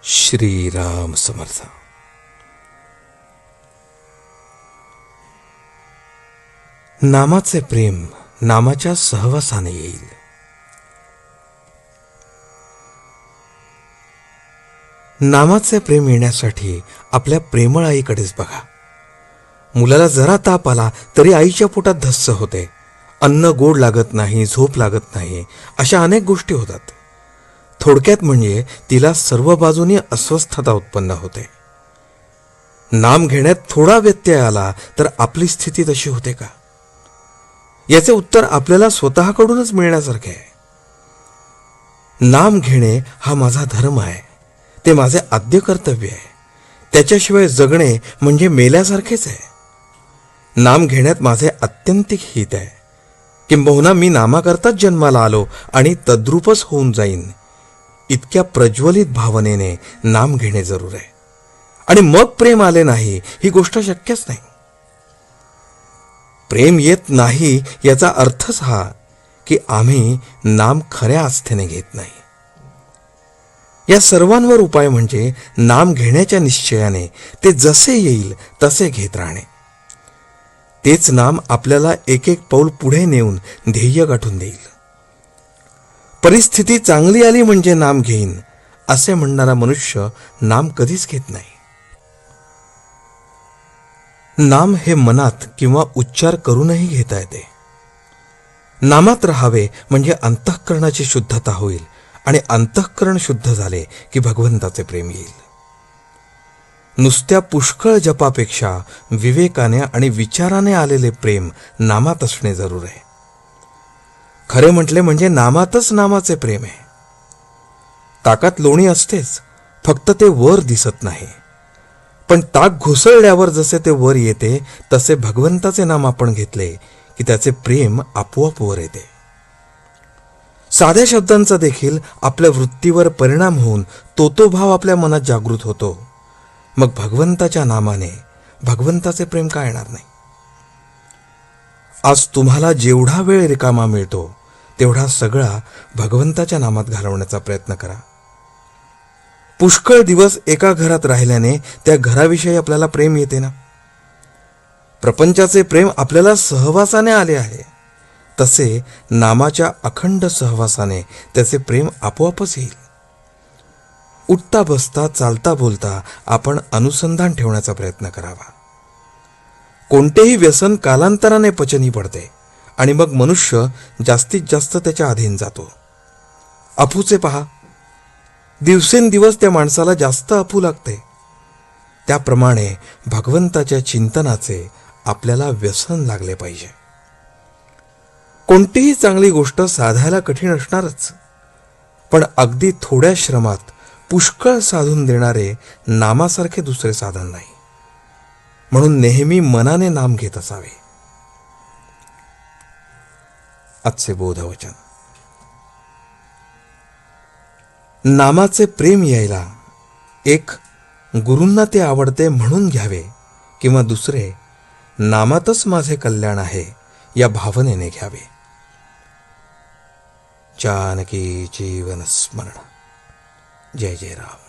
श्रीराम समर्थ. नामाचे प्रेम नामाच्या सहवासाने येईल. नामाचे प्रेम येण्यासाठी आपल्या प्रेमळ आईकडेच बघा. मुलाला जरा ताप आला तरी आईच्या पोटात धस्स होते. अन्न गोड लागत नाही, झोप लागत नाही, अशा अनेक गोष्टी होतात. थोडक्यात म्हणजे तिला सर्व बाजूनी अस्वस्थता उत्पन्न होते. नाम घेण्यात थोडा व्यत्यय आला तर आपली स्थिती तशी होते का? याचे उत्तर आपल्याला स्वतःकडूनच मिळण्यासारखे आहे. नाम घेणे हा माझा धर्म आहे, ते माझे आद्य कर्तव्य आहे. त्याच्याशिवाय जगणे म्हणजे मेल्यासारखेच आहे. नाम घेण्यात माझे आत्यंतिक हित आहे. किंबहुना मी नामाकरताच जन्माला आलो आणि तद्रूपच होऊन जाईन, इतक्या प्रज्वलित भावनेने नाम घेणे जरूर आहे. आणि मग प्रेम आले नाही ही गोष्ट शक्यच नाही. प्रेम येत नाही याचा अर्थच हा की आम्ही नाम खऱ्या आस्थेने घेत नाही. या सर्वांवर उपाय म्हणजे नाम घेण्याच्या निश्चयाने ते जसे येईल तसे घेत राहणे. तेच नाम आपल्याला एक एक पाऊल पुढे नेऊन ध्येय गाठून देईल. परिस्थिती चांगली आली म्हणजे नाम घेईन असे म्हणणारा मनुष्य नाम कधीच घेत नाही. नाम हे मनात किंवा उच्चार करूनही घेता येते. नामात राहावे म्हणजे अंतःकरणाची शुद्धता होईल आणि अंतःकरण शुद्ध झाले की भगवंताचे प्रेम येईल. नुसत्या पुष्कळ जपापेक्षा विवेकाने आणि विचाराने आलेले प्रेम नामात असणे जरूर आहे. खरे म्हटले म्हणजे नामातच नामाचे प्रेम आहे. ताकात लोणी असतेच, फक्त ते वर दिसत नाही. पण ताक घुसळल्यावर जसे ते वर येते तसे भगवंताचे नाम आपण घेतले की त्याचे प्रेम आपोआप वर येते. साध्या शब्दांचा देखील आपल्या वृत्तीवर परिणाम होऊन तो भाव आपल्या मनात जागृत होतो. मग भगवंताच्या नामाने भगवंताचे प्रेम का येणार नाही? आज तुम्हाला जेवढा वेळ रिकामा मिळतो तेवढा सगळा भगवंताच्या नामात घालवण्याचा प्रयत्न करा. पुष्कळ दिवस एका घरात राहिल्याने त्या घराविषयी आपल्याला प्रेम येते ना. प्रपंचाचे प्रेम आपल्याला सहवासाने आले आहे, तसे नामाच्या अखंड सहवासाने त्याचे प्रेम आपोआपच येईल. उठता बसता चालता बोलता आपण अनुसंधान ठेवण्याचा प्रयत्न करावा. कोणतेही व्यसन कालांतराने पचनी पडते आणि मग मनुष्य जास्तीत जास्त त्याच्या अधीन जातो. अफूचे पहा, दिवसेंदिवस त्या माणसाला जास्त अफू लागते. त्याप्रमाणे भगवंताच्या चिंतनाचे आपल्याला व्यसन लागले पाहिजे. कोणतीही चांगली गोष्ट साधायला कठीण असणारच, पण अगदी थोड्या श्रमात पुष्कळ साधून देणारे नामासारखे दुसरे साधन नाही. म्हणून नेहमी मनाने नाम घेत असावे. आजचे बोधवचन. नामाचे प्रेम यायला एक, गुरूंना ते आवडते म्हणून घ्यावे, किंवा दुसरे, नामातच माझे कल्याण आहे या भावनेने घ्यावे. जानकी जीवन स्मरण. जय जय राम.